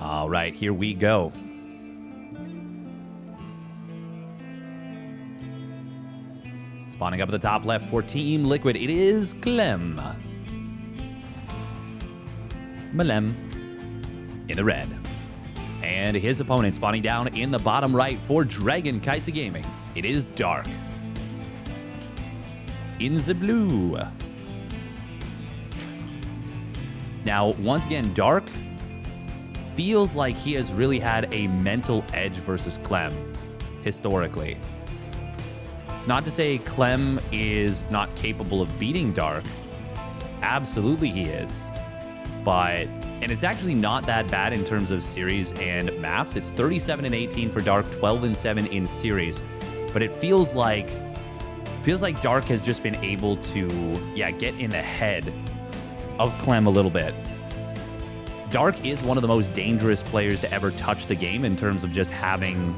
All right, here we go. Spawning up at the top left for Team Liquid, it is Clem. Malem in the red. And his opponent spawning down in the bottom right for Dragon Kaisa Gaming, it is Dark. In the blue. Now, once again, Dark feels like he has really had a mental edge versus Clem, historically. It's not to say Clem is not capable of beating Dark. Absolutely he is. And it's actually not that bad in terms of series and maps. It's 37-18 for Dark, 12-7 in series. But it feels like Dark has just been able to, get in the head of Clem a little bit. Dark is one of the most dangerous players to ever touch the game in terms of just having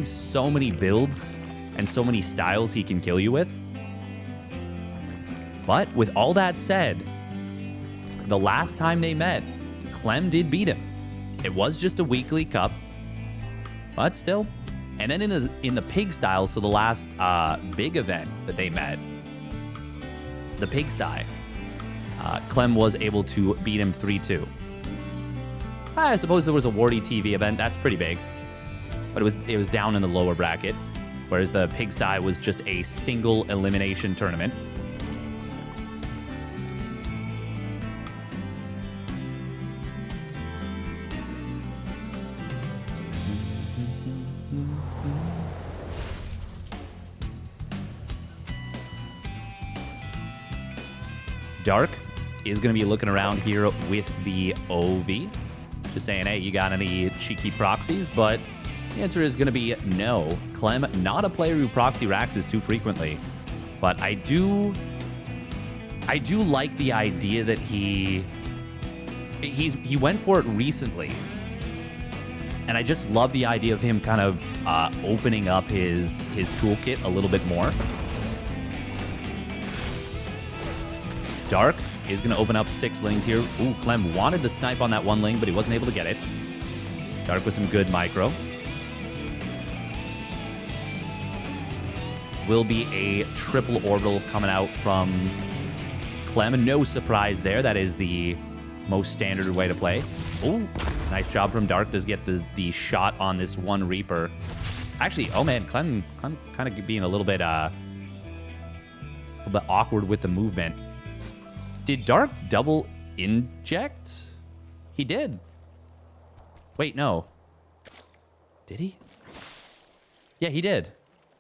so many builds and so many styles he can kill you with. But with all that said, the last time they met, Clem did beat him. It was just a weekly cup, but still. And then in the pig style, so the last big event that they met, the pigsty, Clem was able to beat him 3-2. I suppose there was a Wardy TV event. That's pretty big, but it was down in the lower bracket, whereas the pigsty was just a single elimination tournament. Dark is going to be looking around here with the OV. Just saying, hey, you got any cheeky proxies? But the answer is going to be no. Clem, not a player who proxy raxes too frequently. But I do like the idea that he went for it recently. And I just love the idea of him kind of opening up his toolkit a little bit more. Dark is going to open up 6 lings here. Ooh, Clem wanted to snipe on that 1 ling, but he wasn't able to get it. Dark with some good micro. Will be a triple orbital coming out from Clem. And no surprise there. That is the most standard way to play. Ooh, nice job from Dark. Does get the shot on this 1 Reaper. Actually, oh man, Clem kind of being a little bit awkward with the movement. Did Dark double inject? He did. Wait, no. Did he? Yeah, he did.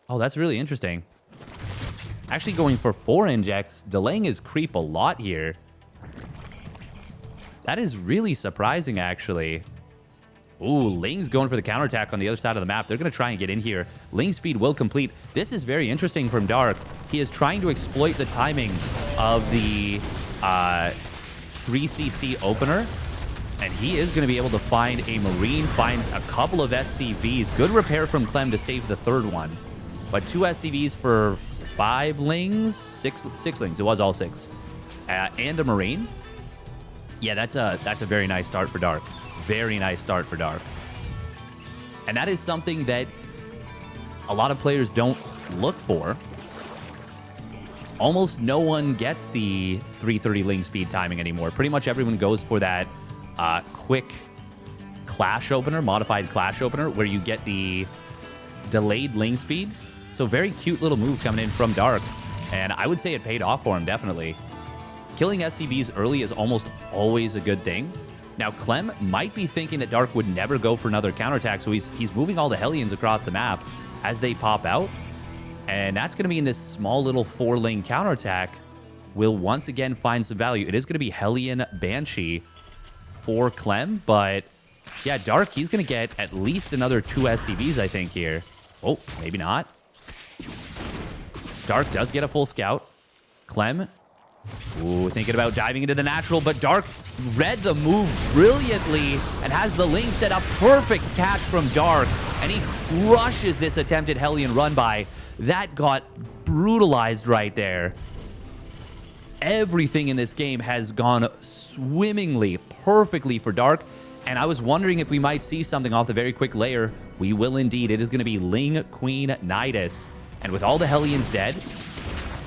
Oh, that's really interesting. Actually going for 4 injects, delaying his creep a lot here. That is really surprising, actually. Ooh, Ling's going for the counterattack on the other side of the map. They're going to try and get in here. Ling speed will complete. This is very interesting from Dark. He is trying to exploit the timing of the 3cc opener, and he is going to be able to find a Marine, finds a couple of SCVs. Good repair from Clem to save the 3rd one, but 2 SCVs for 5 lings, 6 lings. It was all 6, and a Marine. Yeah, that's a very nice start for Dark. Very nice start for Dark, and that is something that a lot of players don't look for. Almost no one gets the 330 ling speed timing anymore. Pretty much everyone goes for that quick clash opener, modified clash opener, where you get the delayed ling speed. So very cute little move coming in from Dark. And I would say it paid off for him, definitely. Killing SCVs early is almost always a good thing. Now, Clem might be thinking that Dark would never go for another counterattack, so he's moving all the Hellions across the map as they pop out. And that's going to be in this small little 4-lane counterattack. Will once again find some value. It is going to be Hellion Banshee for Clem. But yeah, Dark, he's going to get at least another 2 SCVs, I think, here. Oh, maybe not. Dark does get a full scout. Clem, ooh, thinking about diving into the natural, but Dark read the move brilliantly and has the Ling set up. Perfect catch from Dark, and he crushes this attempted Hellion run by. That got brutalized right there. Everything in this game has gone swimmingly, perfectly for Dark. And I was wondering if we might see something off the very quick layer. We will indeed. It is going to be Ling, Queen, Nidus. And with all the Hellions dead,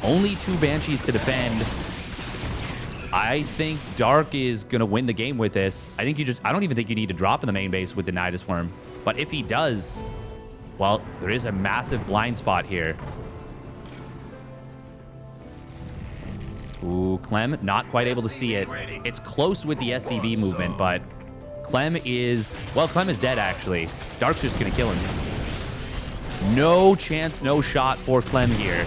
only 2 Banshees to defend. I think Dark is going to win the game with this. I don't even think you need to drop in the main base with the Nidus Worm. But if he does, well, there is a massive blind spot here. Ooh, Clem, not quite able to see it. It's close with the SCV movement, but Clem is dead, actually. Dark's just going to kill him. No chance, no shot for Clem here.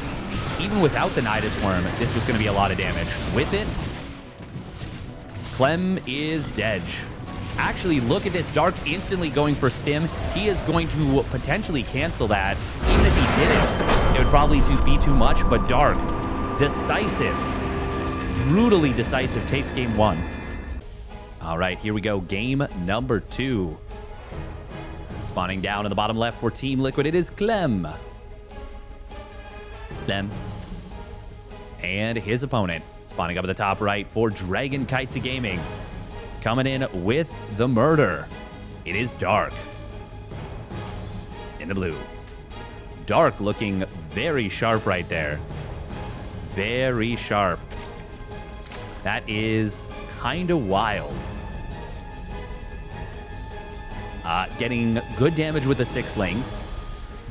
Even without the Nidus Worm, this was going to be a lot of damage. With it, Clem is dead. Actually, look at this. Dark instantly going for Stim. He is going to potentially cancel that. Even if he didn't, it would probably be too much, but Dark, decisive, brutally decisive, takes game 1. All right, here we go. Game number 2. Spawning down in the bottom left for Team Liquid, it is Clem. Clem. And his opponent. Spawning up at the top right for Dragon Kitesy Gaming. Coming in with the murder, it is Dark. In the blue. Dark looking very sharp right there. Very sharp. That is kind of wild. Getting good damage with the 6 Lings.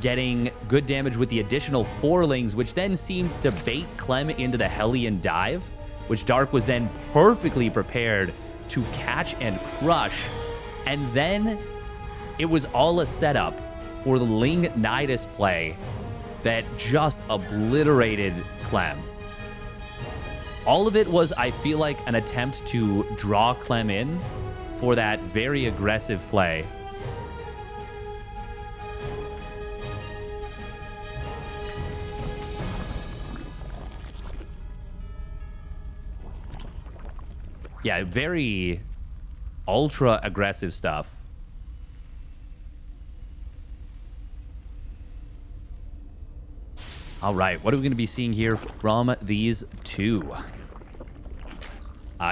Getting good damage with the additional 4 Lings, which then seemed to bait Clem into the Hellion dive, which Dark was then perfectly prepared to catch and crush. And then it was all a setup for the Ling Nidus play that just obliterated Clem. All of it was, I feel like, an attempt to draw Clem in for that very aggressive play. Yeah, very ultra aggressive stuff. All right, what are we going to be seeing here from these 2?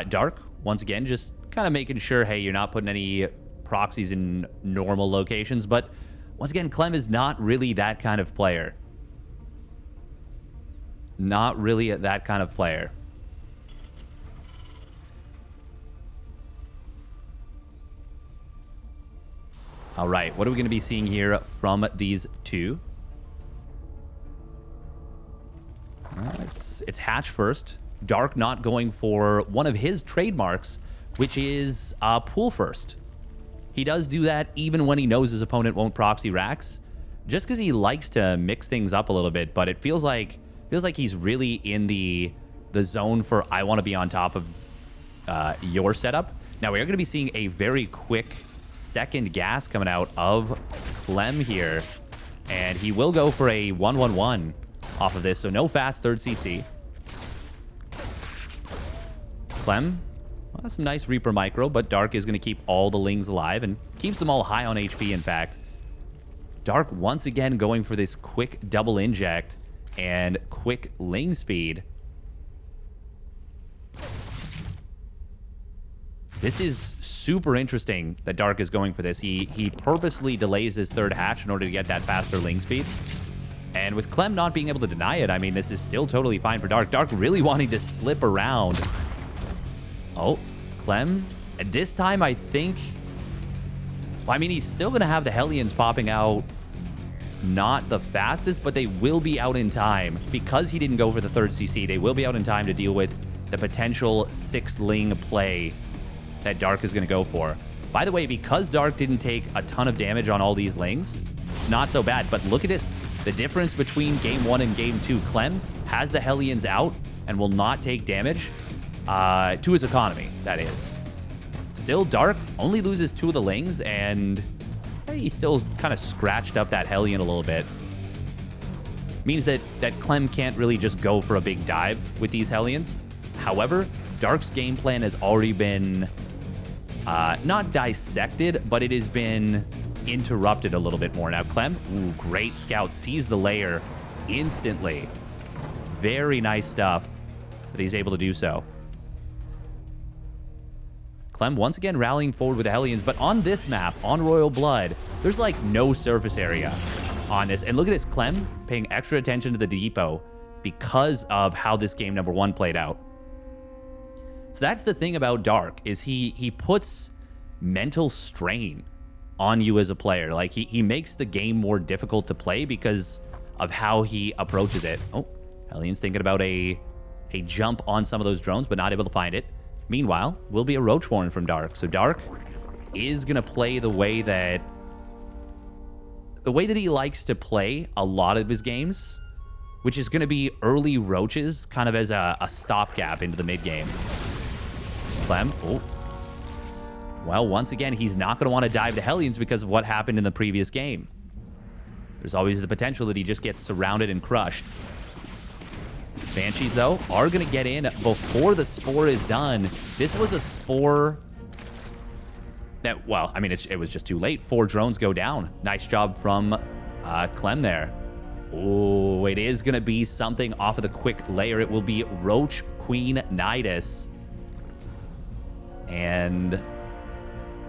Dark, once again, just kind of making sure, hey, you're not putting any proxies in normal locations. But once again, Clem is not really that kind of player. Not really that kind of player. All right, what are we going to be seeing here from these 2? It's Hatch first. Dark not going for one of his trademarks, which is pool first. He does do that even when he knows his opponent won't proxy racks, just because he likes to mix things up a little bit. But it feels like he's really in the zone for I want to be on top of your setup. Now we are going to be seeing a very quick second gas coming out of Clem here, and he will go for a 1-1-1 off of this, so no fast third CC. Clem, well, some nice Reaper micro, but Dark is going to keep all the Lings alive and keeps them all high on HP, in fact. Dark once again going for this quick double inject and quick Ling speed. This is super interesting that Dark is going for this. He purposely delays his third hatch in order to get that faster Ling speed. And with Clem not being able to deny it, I mean, this is still totally fine for Dark. Dark really wanting to slip around. Oh, Clem. At this time, I think... Well, I mean, he's still going to have the Hellions popping out. Not the fastest, but they will be out in time. Because he didn't go for the third CC, they will be out in time to deal with the potential 6 Ling play that Dark is going to go for. By the way, because Dark didn't take a ton of damage on all these Lings, it's not so bad. But look at this. The difference between Game 1 and Game 2. Clem has the Hellions out and will not take damage to his economy, that is. Still, Dark only loses 2 of the Lings, and he still kind of scratched up that Hellion a little bit. Means that Clem can't really just go for a big dive with these Hellions. However, Dark's game plan has already been not dissected, but it has been interrupted a little bit more. Now, Clem, ooh, great scout, sees the layer instantly. Very nice stuff that he's able to do so. Clem once again rallying forward with the Hellions, but on this map, on Royal Blood, there's like no surface area on this. And look at this, Clem paying extra attention to the depot because of how this game number 1 played out. So that's the thing about Dark, is he puts mental strain on you as a player. Like he makes the game more difficult to play because of how he approaches it. Oh, Hellions thinking about a jump on some of those drones, but not able to find it. Meanwhile, will be a Roach Horn from Dark. So Dark is going to play the way that he likes to play a lot of his games, which is going to be early roaches kind of as a stopgap into the mid game. Clem, oh. Well, once again, he's not going to want to dive to Hellions because of what happened in the previous game. There's always the potential that he just gets surrounded and crushed. Banshees, though, are going to get in before the Spore is done. This was a Spore that, well, I mean, it was just too late. 4 drones go down. Nice job from Clem there. Oh, it is going to be something off of the quick layer. It will be Roach Queen Nidus. And,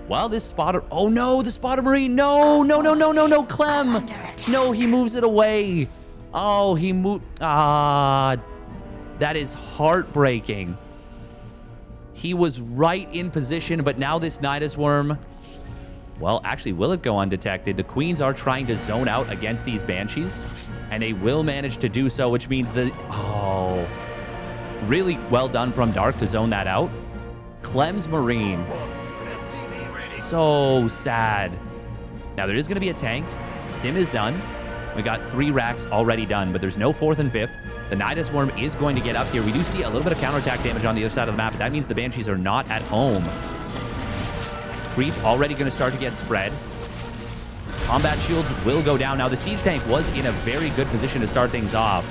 well, this spotter... Oh, no, the spotter Marine. No, no, no, no, no, no, Clem. No, he moves it away. Oh, he moved... Ah, that is heartbreaking. He was right in position, but now this Nidus Worm... Well, actually, will it go undetected? The Queens are trying to zone out against these Banshees, and they will manage to do so, which means that... Oh, really well done from Dark to zone that out. Clem's Marine. So sad. Now, there is going to be a tank. Stim is done. We got 3 racks already done, but there's no 4th and 5th. The Nidus Worm is going to get up here. We do see a little bit of counterattack damage on the other side of the map, but that means the Banshees are not at home. Creep already going to start to get spread. Combat shields will go down. Now, the siege tank was in a very good position to start things off.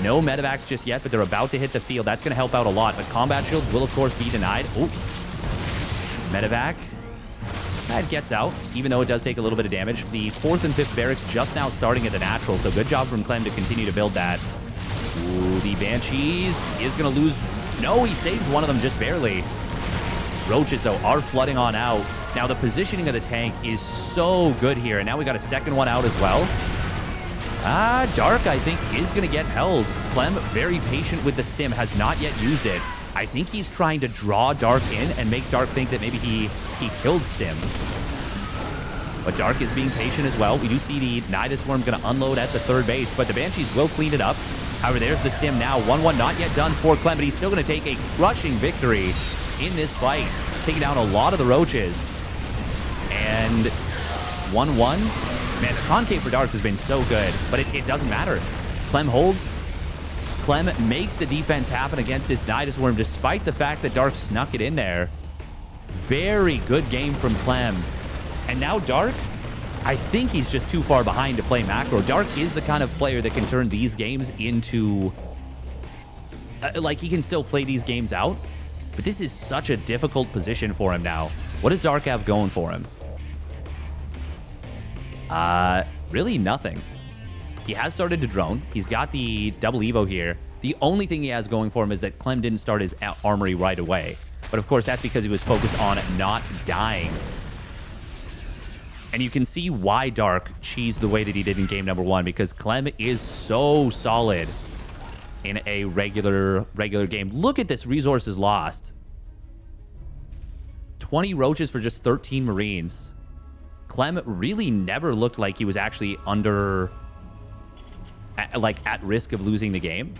No medevacs just yet, but they're about to hit the field. That's going to help out a lot, but combat shields will, of course, be denied. Oh, medevac. That gets out, even though it does take a little bit of damage. The 4th and 5th barracks just now starting at the natural, so good job from Clem to continue to build that. Ooh, the Banshees is going to lose. No, he saves one of them just barely. Roaches, though, are flooding on out. Now, the positioning of the tank is so good here, and now we got a second one out as well. Dark, I think, is going to get held. Clem, very patient with the stim, has not yet used it. I think he's trying to draw Dark in and make Dark think that maybe he killed Stim. But Dark is being patient as well. We do see the Nidus Worm going to unload at the 3rd base, but the Banshees will clean it up. However, there's the Stim now. 1-1 not yet done for Clem, but he's still going to take a crushing victory in this fight, taking down a lot of the Roaches. And 1-1. Man, the concave for Dark has been so good, but it doesn't matter. Clem holds. Clem makes the defense happen against this Nidus Worm, despite the fact that Dark snuck it in there. Very good game from Clem. And now Dark, I think he's just too far behind to play macro. Dark is the kind of player that can turn these games into... like, he can still play these games out, but this is such a difficult position for him now. What does Dark have going for him? Really nothing. He has started to drone. He's got the double Evo here. The only thing he has going for him is that Clem didn't start his armory right away. But of course, that's because he was focused on not dying. And you can see why Dark cheesed the way that he did in game number 1, because Clem is so solid in a regular game. Look at this, resources lost. 20 roaches for just 13 Marines. Clem really never looked like he was actually under, like, at risk of losing the game.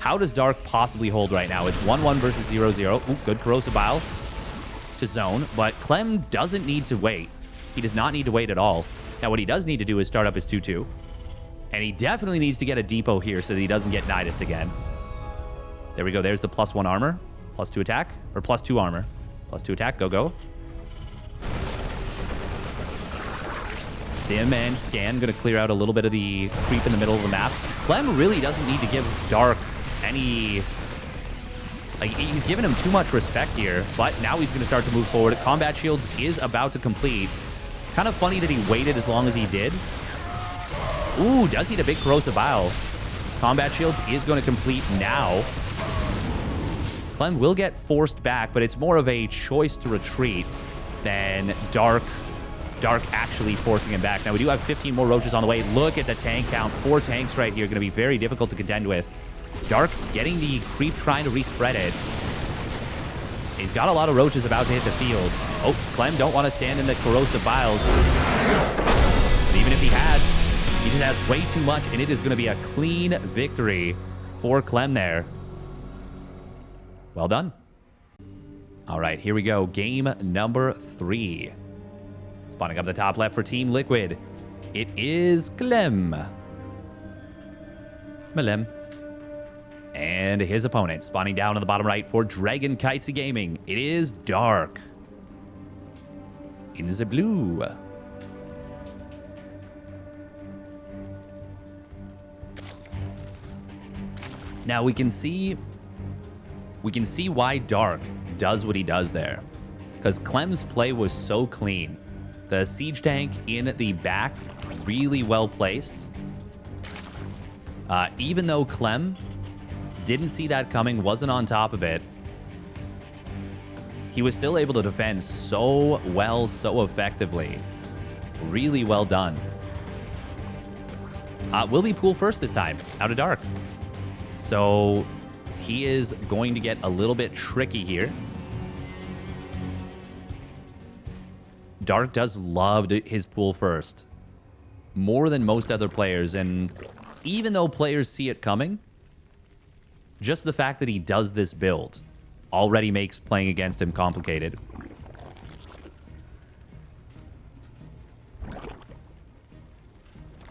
How does Dark possibly hold right now? It's 1-1 versus 0-0. Ooh, good corrosive bile to zone, but Clem doesn't need to wait. He does not need to wait at all. Now, what he does need to do is start up his 2-2. And he definitely needs to get a depot here so that he doesn't get Nidused again. There we go. There's the +1 armor, +2 attack, or +2 armor. +2 attack, go. Stim and Scan going to clear out a little bit of the creep in the middle of the map. Clem really doesn't need to give Dark any... like, he's given him too much respect here, but now he's going to start to move forward. Combat Shields is about to complete. Kind of funny that he waited as long as he did. Ooh, does he the big corrosive bile? Combat Shields is going to complete now. Clem will get forced back, but it's more of a choice to retreat than Dark actually forcing him back. Now, we do have 15 more roaches on the way. Look at the tank count. 4 tanks right here. Going to be very difficult to contend with. Dark getting the creep, trying to respread it. He's got a lot of roaches about to hit the field. Oh, Clem don't want to stand in the corrosive vials. But even if he had, he just has way too much, and it is going to be a clean victory for Clem there. Well done. All right, here we go. Game number 3. Spawning up the top left for Team Liquid. It is Clem. Malem. And his opponent, spawning down on the bottom right for Dragon Kitesy Gaming. It is Dark. In the blue. Now we can see why Dark does what he does there. Because Clem's play was so clean. The siege tank in the back, really well placed. Even though Clem didn't see that coming, wasn't on top of it, he was still able to defend so well, so effectively. Really well done. Will be pool first this time, out of Dark. So he is going to get a little bit tricky here. Dark does love his pool first, more than most other players, and even though players see it coming, just the fact that he does this build already makes playing against him complicated.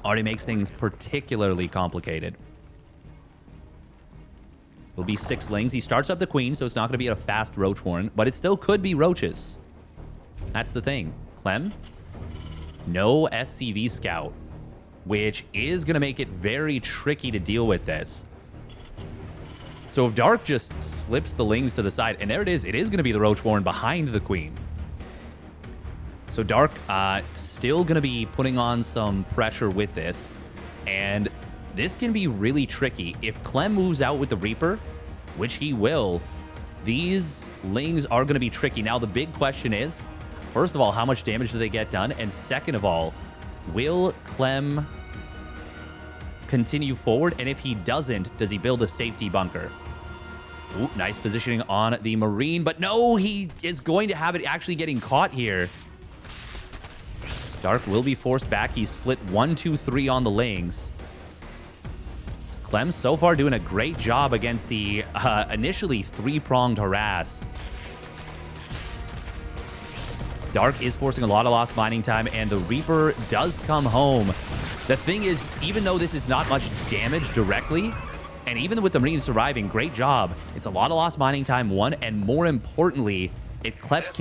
Already makes things particularly complicated. Will be 6 lings. He starts up the queen, so it's not going to be a fast roach horn, but it still could be roaches. That's the thing. Clem, no SCV scout, which is going to make it very tricky to deal with this. So if Dark just slips the lings to the side, and there it is going to be the roach horn behind the queen. So Dark still going to be putting on some pressure with this, and this can be really tricky. If Clem moves out with the Reaper, which he will, these lings are going to be tricky. Now, the big question is, first of all, how much damage do they get done? And second of all, will Clem continue forward? And if he doesn't, does he build a safety bunker? Ooh, nice positioning on the Marine. But no, he is going to have it actually getting caught here. Dark will be forced back. He split 1, 2, 3 on the lings. Clem so far doing a great job against the initially 3-pronged harass. Dark is forcing a lot of lost mining time, and the Reaper does come home. The thing is, even though this is not much damage directly, and even with the Marines surviving, great job. It's a lot of lost mining time, one, and more importantly, it kept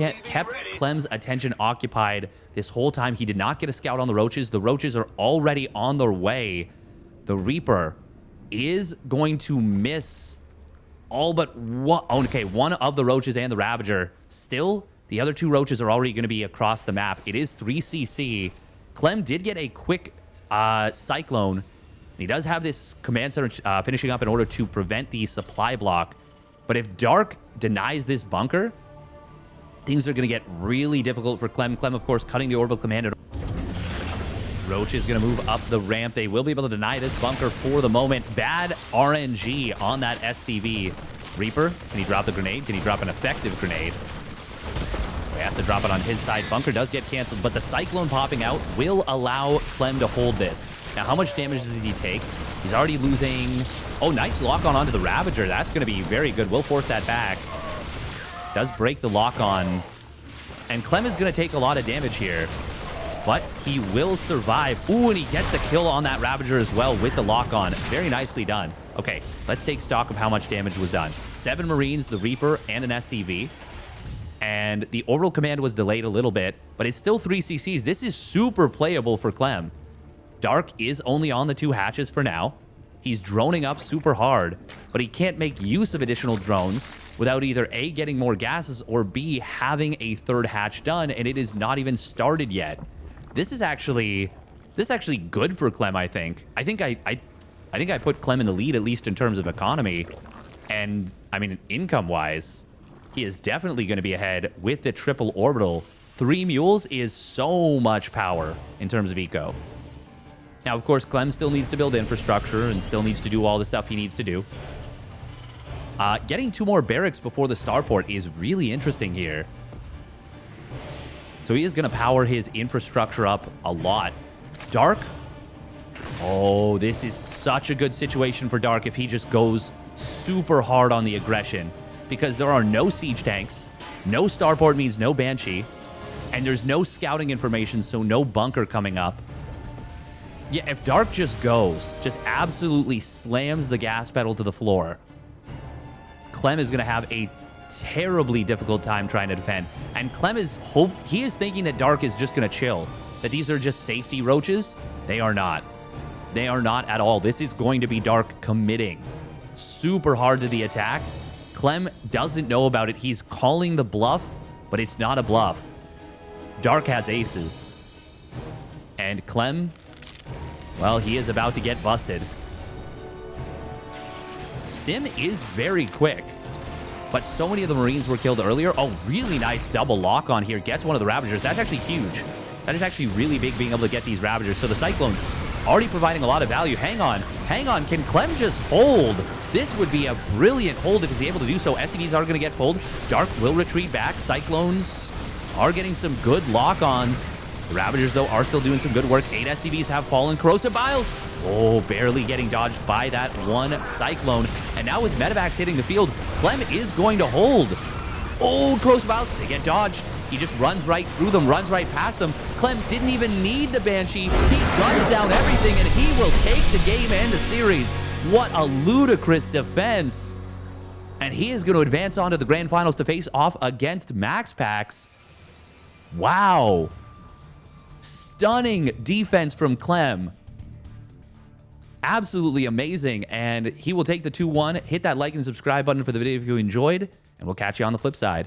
Clem's attention occupied this whole time. He did not get a scout on the roaches. The roaches are already on their way. The Reaper is going to miss all but one. Okay, one of the roaches and the Ravager. Still, the other 2 roaches are already going to be across the map. It is 3 CC. Clem did get a quick Cyclone. He does have this command center finishing up in order to prevent the supply block. But if Dark denies this bunker, things are going to get really difficult for Clem. Clem, of course, cutting the orbital commander. Roach is going to move up the ramp. They will be able to deny this bunker for the moment. Bad RNG on that SCV. Reaper, can he drop the grenade? Can he drop an effective grenade? He has to drop it on his side. Bunker does get canceled, but the Cyclone popping out will allow Clem to hold this. Now, how much damage does he take? He's already losing... Oh, nice lock-on onto the Ravager. That's going to be very good. We'll force that back. Does break the lock-on. And Clem is going to take a lot of damage here. But he will survive. Ooh, and he gets the kill on that Ravager as well with the lock-on. Very nicely done. Okay, let's take stock of how much damage was done. 7 Marines, the Reaper, and an SCV. And the orbital command was delayed a little bit, but it's still 3 CCs. This is super playable for Clem. Dark is only on the 2 hatches for now. He's droning up super hard, but he can't make use of additional drones without either A, getting more gases, or B, having a 3rd hatch done, and it is not even started yet. This is actually good for Clem, I think. I think I put Clem in the lead, at least in terms of economy. And, I mean, income-wise, he is definitely going to be ahead with the triple orbital. 3 mules is so much power in terms of eco. Now, of course, Clem still needs to build infrastructure and still needs to do all the stuff he needs to do. Getting 2 more barracks before the starport is really interesting here. So he is going to power his infrastructure up a lot. Dark. Oh, this is such a good situation for Dark if he just goes super hard on the aggression. Because there are no siege tanks. No starport means no Banshee. And there's no scouting information, so no bunker coming up. Yeah, if Dark just goes, just absolutely slams the gas pedal to the floor, Clem is going to have a terribly difficult time trying to defend. And Clem is thinking that Dark is just going to chill. That these are just safety roaches. They are not. They are not at all. This is going to be Dark committing super hard to the attack. Clem doesn't know about it. He's calling the bluff, but it's not a bluff. Dark has aces. And Clem, well, he is about to get busted. Stim is very quick, but so many of the Marines were killed earlier. Oh, really nice double lock on here. Gets one of the Ravagers. That's actually huge. That is actually really big, being able to get these Ravagers. So the Cyclones already providing a lot of value. Hang on. Hang on. Can Clem just hold? This would be a brilliant hold if he's able to do so. SCVs are going to get pulled. Dark will retreat back. Cyclones are getting some good lock-ons. The Ravagers, though, are still doing some good work. 8 SCVs have fallen. Corrosive Biles, oh, barely getting dodged by that one Cyclone. And now with Medivacs hitting the field, Clem is going to hold. Oh, Corrosive Biles, they get dodged. He just runs right through them, runs right past them. Clem didn't even need the Banshee. He guns down everything, and he will take the game and the series. What a ludicrous defense. And he is going to advance on to the grand finals to face off against Max Pax. Wow. Stunning defense from Clem. Absolutely amazing. And he will take the 2-1. Hit that like and subscribe button for the video if you enjoyed. And we'll catch you on the flip side.